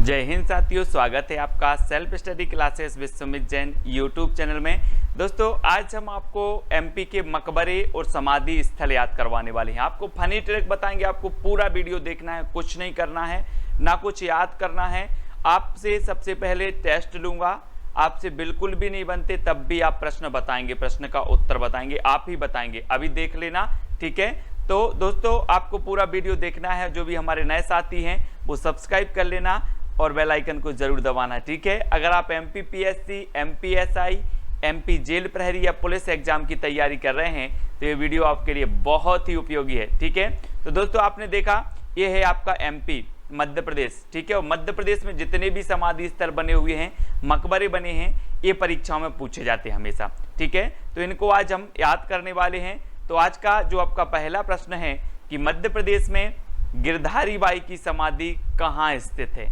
जय हिंद साथियों, स्वागत है आपका self study classes with Sumit Jain YouTube channel में। दोस्तों आज हम आपको एमपी के मकबरे और समाधि स्थल याद करवाने वाले हैं। आपको फनी ट्रिक बताएंगे, आपको पूरा वीडियो देखना है, कुछ नहीं करना है, ना कुछ याद करना है। आपसे सबसे पहले टेस्ट लूंगा, आपसे बिल्कुल भी नहीं बनते तब भी आप प्रश्न बताएंगे, प्रश्न का उत्तर बताएंगे, आप ही बताएंगे, अभी देख लेना, ठीक है। तो दोस्तों आपको पूरा वीडियो देखना है, जो भी हमारे नए साथी हैं वो सब्सक्राइब कर लेना और बेल आइकन को जरूर दबाना, ठीक है। अगर आप एमपीपीएससी, एमपीएसआई, एमपी जेल प्रहरी या पुलिस एग्जाम की तैयारी कर रहे हैं तो ये वीडियो आपके लिए बहुत ही उपयोगी है, ठीक है। तो दोस्तों आपने देखा ये है आपका एमपी मध्य प्रदेश, ठीक है। और मध्य प्रदेश में जितने भी समाधि स्थल बने हुए हैं, मकबरे बने हैं, ये परीक्षाओं में पूछे जाते हैं हमेशा, ठीक है। तो इनको आज हम याद करने वाले हैं। तो आज का जो आपका पहला प्रश्न है कि मध्य प्रदेश में गिरधारी बाई की समाधि कहाँ स्थित है।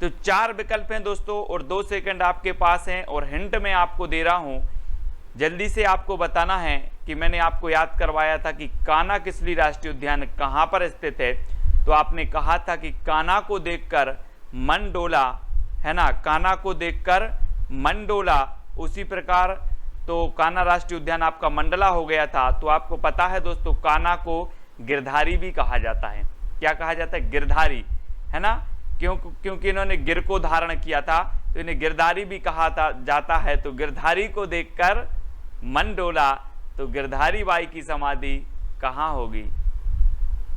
तो 4 विकल्प हैं दोस्तों और 2 सेकंड आपके पास हैं और हिंट मैं आपको दे रहा हूं, जल्दी से आपको बताना है कि मैंने आपको याद करवाया था कि कान्हा किसली राष्ट्रीय उद्यान कहां पर स्थित है। तो आपने कहा था कि कान्हा को देखकर मन डोला, है ना, कान्हा को देखकर मन डोला। उसी प्रकार तो कान्हा राष्ट्रीय उद्यान आपका मंडला हो गया था। तो आपको पता है दोस्तों कान्हा को गिरधारी भी कहा जाता है। क्या कहा जाता है? गिरधारी, है ना, क्योंकि इन्होंने गिर को धारण किया था तो इन्हें गिरधारी भी कहा जाता है। तो गिरधारी को देखकर मन डोला, तो गिरधारी बाई की समाधि कहाँ होगी?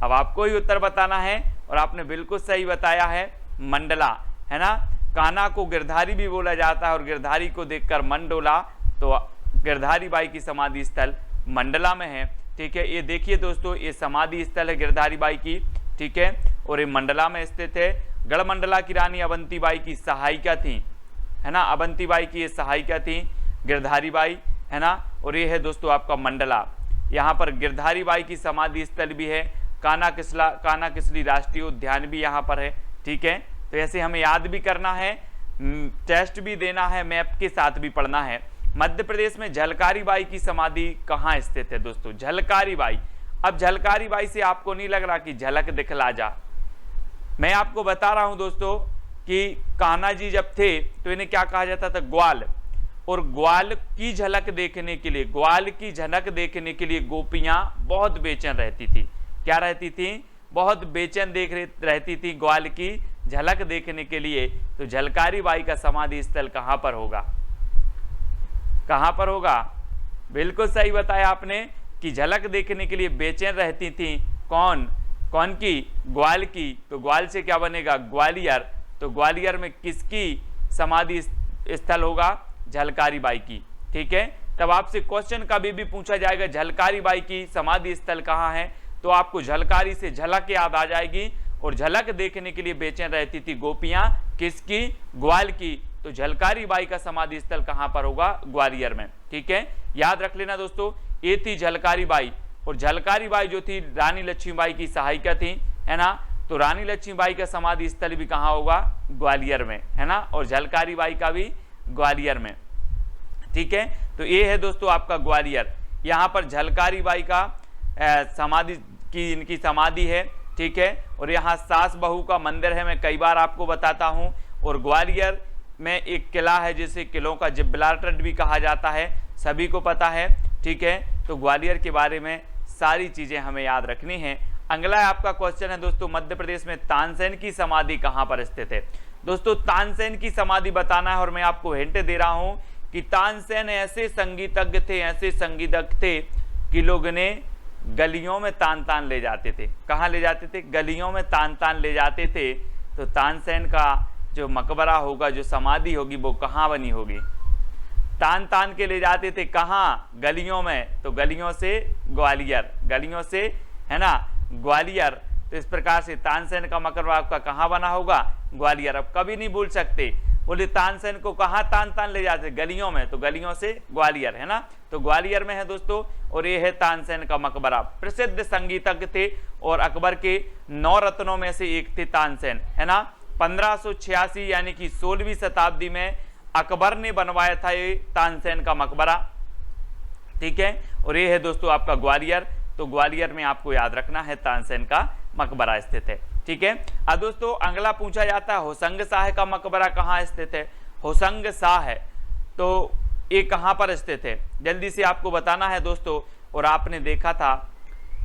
अब आपको ही उत्तर बताना है और आपने बिल्कुल सही बताया है, मंडला, है ना। कान्हा को गिरधारी भी बोला जाता है और गिरधारी को देखकर मन डोला, तो गिरधारी बाई की समाधि स्थल मंडला में है, ठीक है। ये देखिए दोस्तों, ये समाधि स्थल है गिरधारी बाई की, ठीक है, और ये मंडला में स्थित है। गढ़मंडला की रानी अवंती बाई की सहायिका थी, है ना, अवंती बाई की ये सहायिका थी गिरधारी बाई, है ना। और ये है दोस्तों आपका मंडला, यहाँ पर गिरधारी बाई की समाधि स्थल भी है। कान्हा किसली राष्ट्रीय उद्यान भी यहाँ पर है, ठीक है। तो ऐसे हमें याद भी करना है, टेस्ट भी देना है, मैप के साथ भी पढ़ना है। मध्य प्रदेश में झलकारी बाई की समाधि कहाँ स्थित है दोस्तों? झलकारी बाई। अब झलकारी बाई से आपको नहीं लग रहा कि झलक दिखला जा, मैं आपको बता रहा हूं दोस्तों कि कान्हा जी जब थे तो इन्हें क्या कहा जाता था? ग्वाल। और ग्वाल की झलक देखने के लिए, ग्वाल की झलक देखने के लिए गोपियां बहुत बेचैन रहती थी। क्या रहती थी? बहुत बेचैन रहती थी ग्वाल की झलक देखने के लिए। तो झलकारी बाई का समाधि स्थल कहां पर होगा? कहां पर होगा? बिल्कुल सही बताया आपने कि झलक देखने के लिए बेचैन रहती थी। कौन की? ग्वाल की। तो ग्वाल से क्या बनेगा? ग्वालियर। तो ग्वालियर में किसकी समाधि स्थल होगा? झलकारी बाई की, ठीक है। तब आपसे क्वेश्चन कभी भी पूछा जाएगा झलकारी बाई की समाधि स्थल कहाँ है, तो आपको झलकारी से झलक याद आ जाएगी। और झलक देखने के लिए बेचैन रहती थी गोपियां, किसकी? ग्वाल की। तो झलकारी बाई का समाधि स्थल कहाँ पर होगा? ग्वालियर में, ठीक है। याद रख लेना दोस्तों, ये थी झलकारी बाई। और झलकारी बाई जो थी रानी लक्ष्मीबाई की सहायिका थी, है ना। तो रानी लक्ष्मीबाई का समाधि स्थल भी कहाँ होगा? ग्वालियर में, है ना। और झलकारी बाई का भी ग्वालियर में, ठीक है। तो ये है दोस्तों आपका ग्वालियर। यहाँ पर झलकारी बाई का समाधि की इनकी समाधि है, ठीक है। और यहाँ सास बहू का मंदिर है, मैं कई बार आपको बताता हूँ। और ग्वालियर में एक किला है जिसे किलों का जिब्राल्टर भी कहा जाता है, सभी को पता है, ठीक है। तो ग्वालियर के बारे में सारी चीजें हमें याद रखनी है। अगला आपका क्वेश्चन है दोस्तों, मध्य प्रदेश में तानसेन की समाधि कहां पर स्थित है? दोस्तों तानसेन की समाधि बताना है और मैं आपको हिंट दे रहा हूं कि तानसेन ऐसे संगीतज्ञ थे कि लोग ने गलियों में तान तान ले जाते थे। कहां ले जाते थे? गलियों में तान तान ले जाते थे। तो तानसेन का जो मकबरा होगा, जो समाधि होगी, वो कहां बनी होगी? तान तान के ले जाते थे कहाँ? गलियों में। तो गलियों से ग्वालियर, गलियों से, है ना, ग्वालियर। तो इस प्रकार से तानसेन का मकबरा आपका कहाँ बना होगा? ग्वालियर। अब कभी नहीं भूल सकते, बोले तानसेन को कहाँ तान तान ले जाते? गलियों में। तो गलियों से ग्वालियर, है ना। तो ग्वालियर में है दोस्तों। और ये है तानसेन का मकबरा। प्रसिद्ध संगीतज्ञ थे और अकबर के 9 रत्नों में से एक थे तानसेन, है ना। 1586 यानी कि 16वीं शताब्दी में अकबर ने बनवाया था ये तानसेन का मकबरा, ठीक है। और ये है दोस्तों आपका ग्वालियर। तो ग्वालियर में आपको याद रखना है तानसेन का मकबरा स्थित है। ठीक है। अब दोस्तों अगला पूछा जाता है होशंग शाह का मकबरा कहाँ स्थित है। होशंग शाह तो ये कहाँ पर स्थित है, जल्दी से आपको बताना है दोस्तों। और आपने देखा था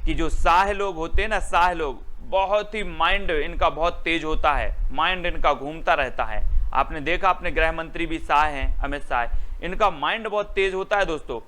कि जो शाह लोग होते हैं ना, शाह लोग बहुत ही माइंड इनका बहुत तेज होता है, माइंड इनका घूमता रहता है। आपने देखा, अपने गृह मंत्री भी शाह हैं, अमित शाह, इनका माइंड बहुत तेज होता है दोस्तों।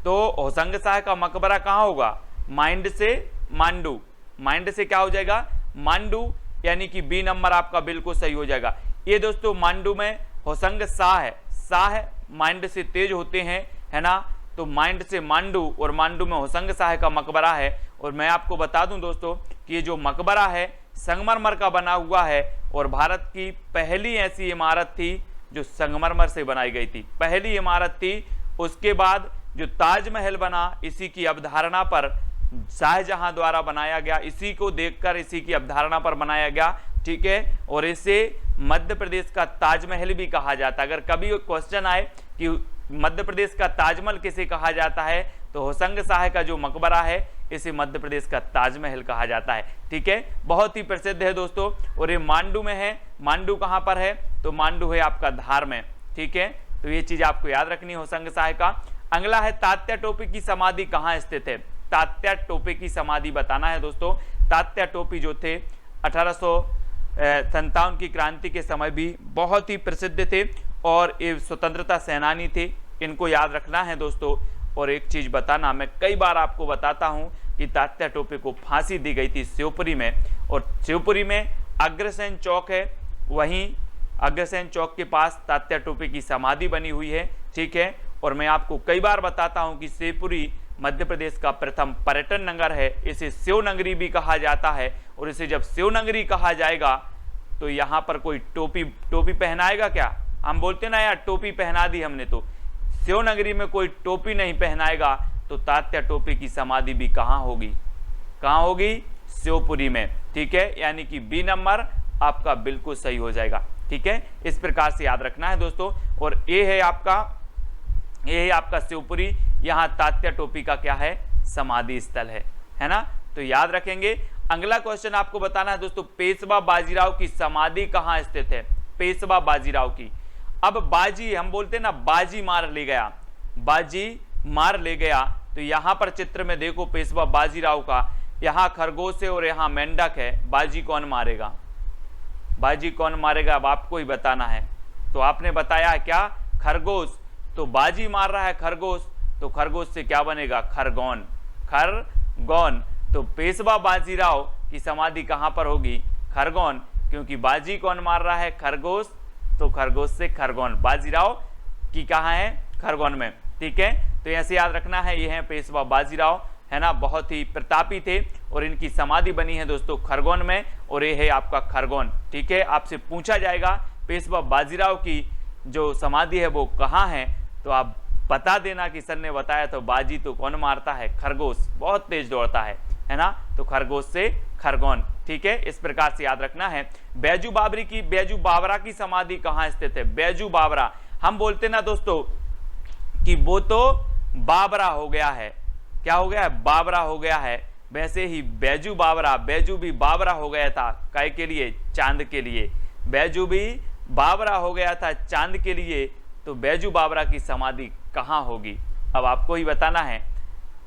तो होशंग शाह का मकबरा कहाँ होगा, माइंड से मांडू, माइंड से क्या हो जाएगा मांडू, यानी कि बी नंबर आपका बिल्कुल सही हो जाएगा। ये दोस्तों मांडू में होशंग शाह है, शाह माइंड से तेज होते हैं, है ना। तो माइंड से मांडू और मांडू में होशंग शाह का मकबरा है। और मैं आपको बता दूं दोस्तों कि ये जो मकबरा है संगमरमर का बना हुआ है और भारत की पहली ऐसी इमारत थी जो संगमरमर से बनाई गई थी, पहली इमारत थी। उसके बाद जो ताजमहल बना इसी की अवधारणा पर शाहजहां द्वारा बनाया गया, इसी को देखकर इसी की अवधारणा पर बनाया गया, ठीक है। और इसे मध्य प्रदेश का ताजमहल भी कहा जाता है। अगर कभी क्वेश्चन आए कि मध्य प्रदेश का ताजमहल किसे कहा जाता है, तो होशंग शाह का जो मकबरा है इसे मध्य प्रदेश का ताजमहल कहा जाता है, ठीक है। बहुत ही प्रसिद्ध है दोस्तों। और ये मांडू में है। मांडू कहाँ पर है, तो मांडू है आपका धार में, ठीक है। तो ये चीज आपको याद रखनी है होशंग शाह का। अगला है तात्या टोपे की समाधि कहाँ स्थित है। तात्या टोपे की समाधि बताना है दोस्तों। तात्या टोपे जो थे 1857 की क्रांति के समय भी बहुत ही प्रसिद्ध थे और ये स्वतंत्रता सेनानी थे, इनको याद रखना है दोस्तों। और एक चीज बताना, मैं कई बार आपको बताता हूं कि तात्या टोपे को फांसी दी गई थी शिवपुरी में, और शिवपुरी में अग्रसेन चौक है, वहीं अग्रसेन चौक के पास तात्या टोपे की समाधि बनी हुई है, ठीक है। और मैं आपको कई बार बताता हूं कि शिवपुरी मध्य प्रदेश का प्रथम पर्यटन नगर है, इसे शिवनगरी भी कहा जाता है। और इसे जब शिवनगरी कहा जाएगा तो यहाँ पर कोई टोपी पहनाएगा क्या, हम बोलते ना यार टोपी पहना दी हमने, तो शिवनगरी में कोई टोपी नहीं पहनाएगा। तो तात्या टोपे की समाधि भी कहाँ होगी, कहाँ होगी, शिवपुरी में, ठीक है। यानी कि बी नंबर आपका बिल्कुल सही हो जाएगा, ठीक है। इस प्रकार से याद रखना है दोस्तों। और ये है आपका शिवपुरी, यहाँ तात्या टोपे का क्या है, समाधि स्थल है ना। तो याद रखेंगे। अगला क्वेश्चन आपको बताना है दोस्तों, पेशवा बाजीराव की समाधि कहाँ स्थित है। पेशवा बाजीराव की, अब बाजी हम बोलते हैं ना, बाजी मार ले गया, बाजी मार ले गया। तो यहां पर चित्र में देखो पेशवा बाजीराव का, यहां खरगोश है और यहां मेंढक है, बाजी कौन मारेगा, बाजी कौन मारेगा, अब आपको ही बताना है। तो आपने बताया क्या, खरगोश, तो बाजी मार रहा है खरगोश, तो खरगोश से क्या बनेगा, खरगोन, खरगोन। तो पेशवा बाजीराव की समाधि कहां पर होगी, खरगोन, क्योंकि बाजी कौन मार रहा है, खरगोश, तो खरगोश से खरगोन, बाजीराव की कहाँ है, खरगोन में, ठीक है। तो ऐसे याद रखना है, ये है पेशवा बाजीराव, है ना, बहुत ही प्रतापी थे और इनकी समाधि बनी है दोस्तों खरगोन में, और ये है आपका खरगोन, ठीक है। आपसे पूछा जाएगा पेशवा बाजीराव की जो समाधि है वो कहाँ है, तो आप बता देना कि सर ने बताया, तो बाजी तो कौन मारता है, खरगोश, बहुत तेज दौड़ता है ना, तो खरगोश से खरगोन, ठीक है। इस प्रकार से याद रखना है। बैजू बावरा की समाधि कहाँ स्थित है। बैजू बावरा, हम बोलते ना दोस्तों कि वो तो बाबरा हो गया है, क्या हो गया है, बाबरा हो गया है। वैसे ही बैजू बावरा, बैजू भी बाबरा हो गया था, काय के लिए, चांद के लिए, बैजू भी बाबरा हो गया था चांद के लिए। तो बैजू बावरा की समाधि कहाँ होगी, अब आपको ही बताना है।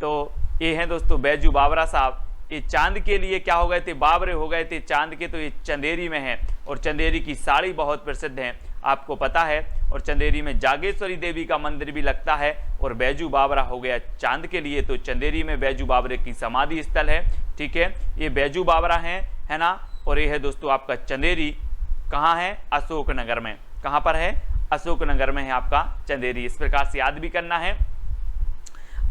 तो ये है दोस्तों बैजू बावरा साहब, ये चांद के लिए क्या हो गए थे, बाबरे हो गए थे चांद के, तो ये चंदेरी में है। और चंदेरी की साड़ी बहुत प्रसिद्ध है, आपको पता है। और चंदेरी में जागेश्वरी देवी का मंदिर भी लगता है। और बैजू बावरा हो गया चांद के लिए, तो चंदेरी में बैजू बावरे की समाधि स्थल है, ठीक है। ये बैजू बावरा है ना। और ये है दोस्तों आपका चंदेरी, कहाँ है, अशोकनगर में, कहाँ पर है, अशोकनगर में है आपका चंदेरी। इस प्रकार से याद भी करना है।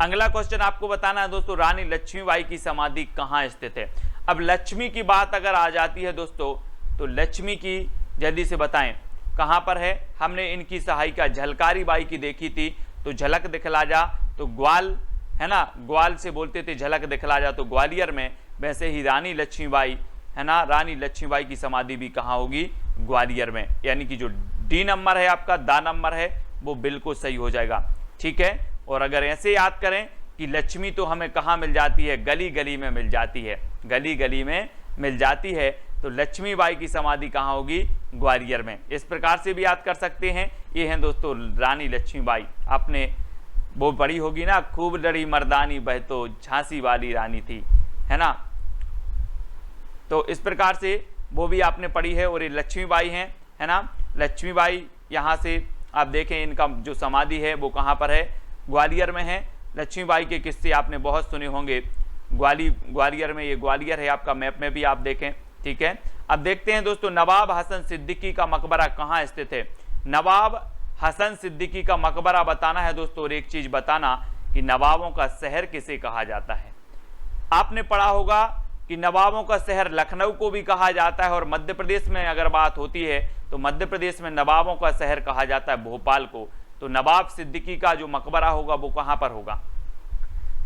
अगला क्वेश्चन आपको बताना है दोस्तों, रानी लक्ष्मीबाई की समाधि कहाँ स्थित है। अब लक्ष्मी की बात अगर आ जाती है दोस्तों, तो लक्ष्मी की जल्दी से बताएं कहाँ पर है। हमने इनकी सहायिका झलकारी बाई की देखी थी, तो झलक दिखला जा, तो ग्वाल है ना, ग्वाल से बोलते थे झलक दिखला जा, तो ग्वालियर में। वैसे ही रानी लक्ष्मीबाई है ना, रानी लक्ष्मीबाई की समाधि भी कहाँ होगी, ग्वालियर में। यानी कि जो डी नंबर है आपका, दा नंबर है, वो बिल्कुल सही हो जाएगा, ठीक है। और अगर ऐसे याद करें कि लक्ष्मी तो हमें कहाँ मिल जाती है, गली गली में मिल जाती है, गली गली में मिल जाती है। तो लक्ष्मीबाई की समाधि कहाँ होगी? ग्वालियर में। इस प्रकार से भी याद कर सकते हैं। ये हैं दोस्तों रानी लक्ष्मीबाई। आपने वो पढ़ी होगी ना, खूब लड़ी मर्दानी बह तो झांसी वाली रानी थी, है ना। तो इस प्रकार से वो भी आपने पढ़ी है। और ये लक्ष्मीबाई हैं, है ना। लक्ष्मीबाई यहाँ से आप देखें, इनका जो समाधि है वो कहाँ पर है? ग्वालियर में है। लक्ष्मीबाई के किस्से आपने बहुत सुने होंगे। ग्वालियर में, ये ग्वालियर है आपका, मैप में भी आप देखें, ठीक है। अब देखते हैं दोस्तों, नवाब हसन सिद्दीकी का मकबरा कहाँ स्थित है? नवाब हसन सिद्दीकी का मकबरा बताना है दोस्तों। और एक चीज बताना कि नवाबों का शहर किसे कहा जाता है। आपने पढ़ा होगा कि नवाबों का शहर लखनऊ को भी कहा जाता है, और मध्य प्रदेश में अगर बात होती है तो मध्य प्रदेश में नवाबों का शहर कहा जाता है भोपाल को। तो नवाब सिद्दीकी का जो मकबरा होगा वो कहाँ पर होगा?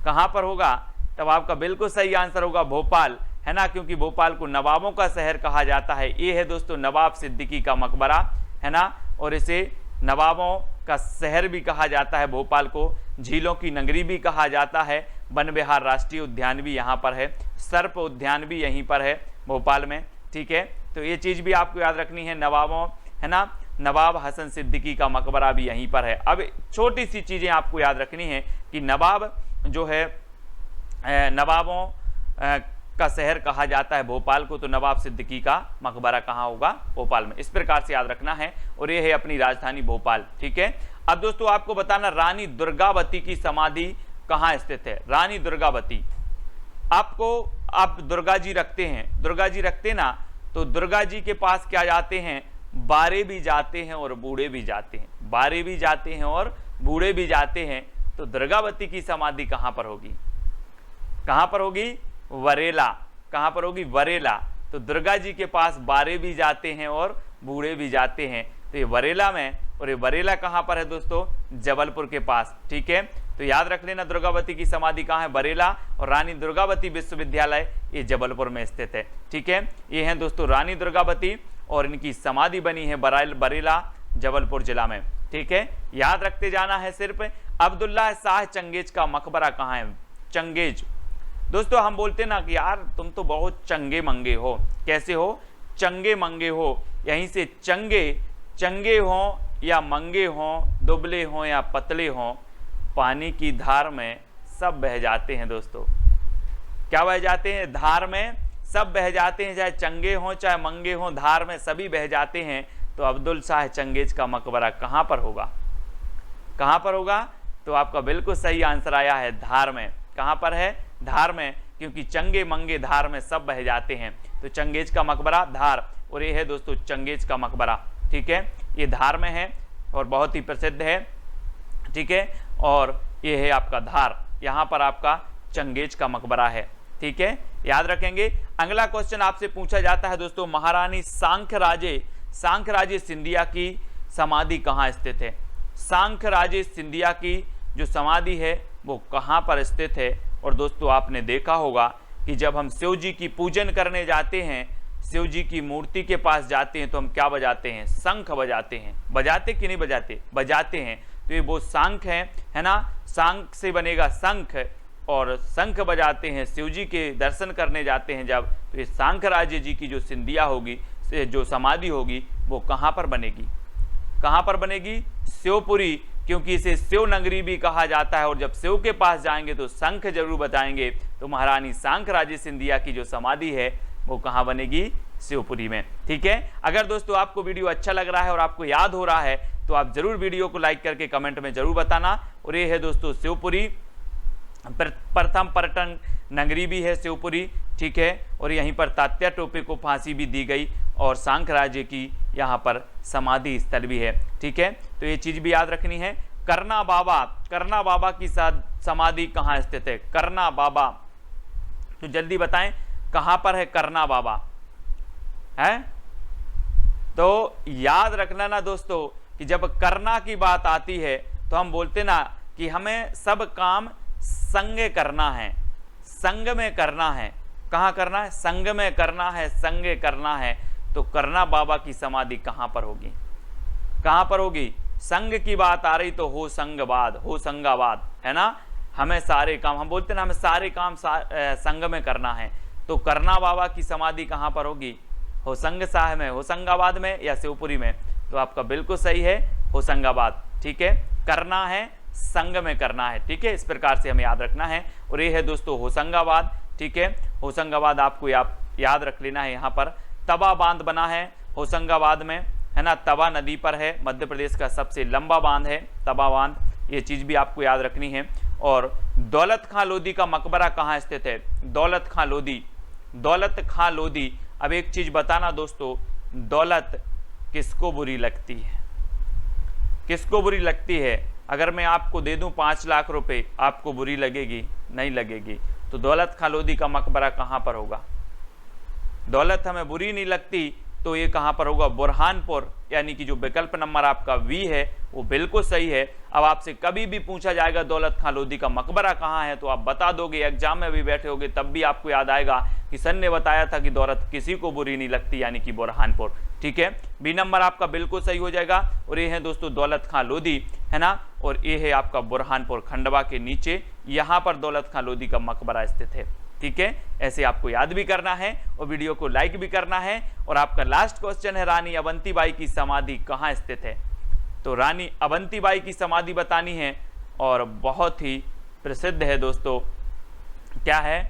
कहाँ पर होगा? तब आपका बिल्कुल सही आंसर होगा भोपाल, है ना, क्योंकि भोपाल को नवाबों का शहर कहा जाता है। ये है दोस्तों नवाब सिद्दीकी का मकबरा, है ना। और इसे नवाबों का शहर भी कहा जाता है भोपाल को। झीलों की नगरी भी कहा जाता है। वन विहार राष्ट्रीय उद्यान भी यहाँ पर है। सर्प उद्यान भी यहीं पर है भोपाल में, ठीक है। तो ये चीज़ भी आपको याद रखनी है, नवाबों, है ना। नवाब हसन सिद्दीकी का मकबरा भी यहीं पर है। अब छोटी सी चीज़ें आपको याद रखनी है कि नवाब जो है, नवाबों का शहर कहा जाता है भोपाल को, तो नवाब सिद्दीकी का मकबरा कहाँ होगा? भोपाल में। इस प्रकार से याद रखना है। और ये है अपनी राजधानी भोपाल, ठीक है। अब दोस्तों आपको बताना, रानी दुर्गावती की समाधि कहाँ स्थित है? रानी दुर्गावती, आपको आप दुर्गा जी रखते हैं, दुर्गा जी रखते ना, तो दुर्गा जी के पास क्या जाते हैं? बारे भी जाते हैं और बूढ़े भी जाते हैं। बारे भी जाते हैं और बूढ़े भी जाते हैं। तो दुर्गावती की समाधि कहाँ पर होगी? कहाँ पर होगी? वरेला। कहाँ पर होगी? वरेला। तो दुर्गा जी के पास बारे भी जाते हैं और बूढ़े भी जाते हैं, तो ये वरेला में। और ये वरेला कहाँ पर है दोस्तों? जबलपुर के पास, ठीक है। तो याद रख लेना, दुर्गावती की समाधि कहाँ है? बरेला। और रानी दुर्गावती विश्वविद्यालय ये जबलपुर में स्थित है, ठीक है। ये हैं दोस्तों रानी दुर्गावती, और इनकी समाधि बनी है बरेला, जबलपुर जिला में, ठीक है। याद रखते जाना है सिर्फ। अब्दुल्ला शाह चंगेज का मकबरा कहाँ है? चंगेज। दोस्तों हम बोलते ना कि यार तुम तो बहुत चंगे मंगे हो। कैसे हो? चंगे मंगे हो। यहीं से चंगे हो या मंगे हो, दुबले हो या पतले हो, पानी की धार में सब बह जाते हैं दोस्तों। क्या बह जाते हैं? धार में सब बह जाते हैं। चाहे चंगे हों चाहे मंगे हों, धार में सभी बह जाते हैं। तो अब्दुल शाह चंगेज का मकबरा कहाँ पर होगा? कहाँ पर होगा? तो आपका बिल्कुल सही आंसर आया है धार में। कहाँ पर है? धार में, क्योंकि चंगे मंगे धार में सब बह जाते हैं। तो चंगेज का मकबरा धार। और ये है दोस्तों चंगेज का मकबरा, ठीक है। ये धार में है और बहुत ही प्रसिद्ध है, ठीक है। और ये है आपका धार, यहाँ पर आपका चंगेज का मकबरा है, ठीक है। याद रखेंगे। अगला क्वेश्चन आपसे पूछा जाता है दोस्तों, महारानी सांख्यराजे सिंधिया की समाधि कहाँ स्थित है? सांख्यराजे सिंधिया की जो समाधि है वो कहाँ पर स्थित है? और दोस्तों आपने देखा होगा कि जब हम शिव जी की पूजन करने जाते हैं, शिव जी की मूर्ति के पास जाते हैं, तो हम क्या बजाते हैं? शंख बजाते हैं। बजाते कि नहीं बजाते? बजाते हैं। तो ये वो शंख है ना। शंख से बनेगा शंख, और शंख बजाते हैं। शिव जी के दर्शन करने जाते हैं जब, तो ये सांख्यराजे जी की जो सिंधिया होगी, जो समाधि होगी, वो कहाँ पर बनेगी? कहाँ पर बनेगी? शिवपुरी, क्योंकि इसे शिव नगरी भी कहा जाता है। और जब शिव के पास जाएंगे तो शंख जरूर बताएंगे। तो महारानी सांख्यराजे सिंधिया की जो समाधि है वो कहाँ बनेगी? शिवपुरी में, ठीक है। अगर दोस्तों आपको वीडियो अच्छा लग रहा है और आपको याद हो रहा है तो आप जरूर वीडियो को लाइक करके कमेंट में जरूर बताना। और ये है दोस्तों शिवपुरी, प्रथम पर्यटन नगरी भी है शिवपुरी, ठीक है। और यहीं पर तात्या टोपे को फांसी भी दी गई, और सांख्यराजे की यहाँ पर समाधि स्थल भी है, ठीक है। तो ये चीज भी याद रखनी है। करना बाबा की समाधि कहाँ स्थित है? करना बाबा, तो जल्दी बताएं कहाँ पर है करना बाबा? है तो याद रखना ना दोस्तों कि जब करना की बात आती है तो हम बोलते ना कि हमें सब काम संग करना है, संग में करना है। कहाँ करना है? संग में करना है, संग करना है। तो करना बाबा की समाधि कहाँ पर होगी? कहाँ पर होगी? संग की बात आ रही तो हो संगाबाद, है ना। हमें सारे काम, हम बोलते ना हमें सारे काम संग में करना है। तो करना बाबा की समाधि कहाँ पर होगी? होशंगाबाद में, होशंगाबाद में या शिवपुरी में? तो आपका बिल्कुल सही है होशंगाबाद। ठीक है, करना है संग में करना है। ठीक है, इस प्रकार से हमें याद रखना है। और ये है दोस्तों होशंगाबाद। ठीक है, होशंगाबाद आपको याद रख लेना है। यहाँ पर तवा बांध बना है होशंगाबाद में, है ना, तवा नदी पर है, मध्य प्रदेश का सबसे लंबा बांध है तवा बांध, ये चीज़ भी आपको याद रखनी है। और दौलत खां लोधी का मकबरा कहाँ स्थित है? दौलत खां लोधी, दौलत खां लोधी। अब एक चीज़ बताना दोस्तों, दौलत किसको बुरी लगती है? किसको बुरी लगती है? अगर मैं आपको दे दूं 5 लाख रुपए, आपको बुरी लगेगी? नहीं लगेगी। तो दौलत खां लोधी का मकबरा कहाँ पर होगा? दौलत हमें बुरी नहीं लगती तो ये कहाँ पर होगा? बुरहानपुर, यानी कि जो विकल्प नंबर आपका वी है वो बिल्कुल सही है। अब आपसे कभी भी पूछा जाएगा दौलत खां लोधी का मकबरा कहाँ है तो आप बता दोगे, एग्जाम में भी बैठे होगे तब भी आपको याद आएगा कि सर ने बताया था कि दौलत किसी को बुरी नहीं लगती, यानी कि बुरहानपुर। ठीक है, बी नंबर आपका बिल्कुल सही हो जाएगा। और ये है दोस्तों दौलत खां लोधी, है ना, और ये है आपका बुरहानपुर, खंडवा के नीचे यहाँ पर दौलत खां लोधी का मकबरा स्थित है। ठीक है, ऐसे आपको याद भी करना है और वीडियो को लाइक भी करना है। और आपका लास्ट क्वेश्चन है, रानी अवंतीबाई की समाधि कहाँ स्थित है? तो रानी अवंतीबाई की समाधि बतानी है और बहुत ही प्रसिद्ध है दोस्तों। क्या है?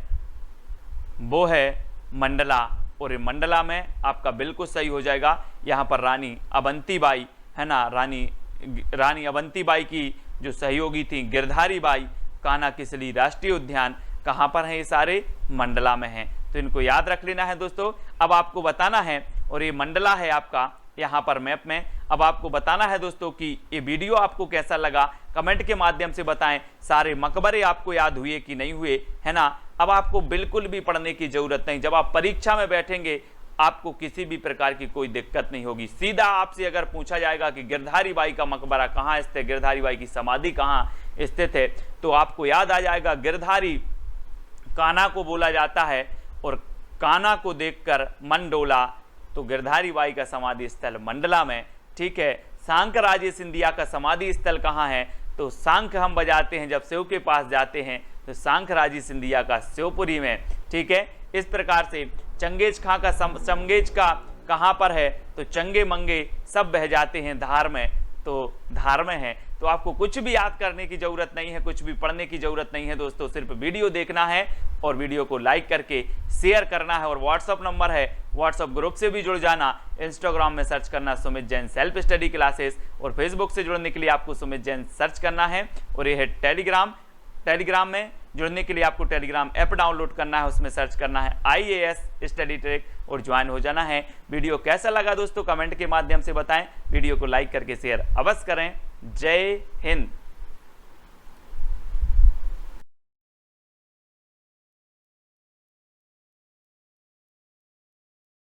वो है मंडला। और ये मंडला में आपका बिल्कुल सही हो जाएगा। यहाँ पर रानी अवंतीबाई, है ना, रानी अवंतीबाई की जो सहयोगी थी गिरधारी बाई, कान्हा किसली राष्ट्रीय उद्यान कहाँ पर है? ये सारे मंडला में हैं। तो इनको याद रख लेना है दोस्तों। अब आपको बताना है, और ये मंडला है आपका यहाँ पर मैप में। अब आपको बताना है दोस्तों कि ये वीडियो आपको कैसा लगा, कमेंट के माध्यम से बताएं। सारे मकबरे आपको याद हुए कि नहीं हुए, है ना। अब आपको बिल्कुल भी पढ़ने की जरूरत नहीं, जब आप परीक्षा में बैठेंगे आपको किसी भी प्रकार की कोई दिक्कत नहीं होगी। सीधा आपसे अगर पूछा जाएगा कि गिरधारी बाई का मकबरा कहाँ स्थित है, गिरधारी बाई की समाधि कहाँ स्थित है, तो आपको याद आ जाएगा गिरधारी कान्हा को बोला जाता है और कान्हा को देखकर मन डोला, तो गिरधारी बाई का समाधि स्थल मंडला में। ठीक है, सांकराजे सिंधिया का समाधि स्थल कहाँ है? तो सांख हम बजाते हैं जब शिव के पास जाते हैं, तो सांकराजी सिंधिया का शिवपुरी में। ठीक है, इस प्रकार से चंगेज खां का चंगेज का कहाँ पर है? तो चंगे मंगे सब बह जाते हैं धार में, तो धार में है। तो आपको कुछ भी याद करने की जरूरत नहीं है, कुछ भी पढ़ने की जरूरत नहीं है दोस्तों, सिर्फ वीडियो देखना है और वीडियो को लाइक करके शेयर करना है। और व्हाट्सअप नंबर है, व्हाट्सअप ग्रुप से भी जुड़ जाना। इंस्टाग्राम में सर्च करना Sumit Jain self study classes, और फेसबुक से जुड़ने के लिए आपको सुमित जैन सर्च करना है। और ये है टेलीग्राम में जुड़ने के लिए आपको टेलीग्राम ऐप डाउनलोड करना है, उसमें सर्च करना है IAS स्टडी ट्रैक और ज्वाइन हो जाना है। वीडियो कैसा लगा दोस्तों कमेंट के माध्यम से बताएं, वीडियो को लाइक करके शेयर अवश्य करें। जय हिंद।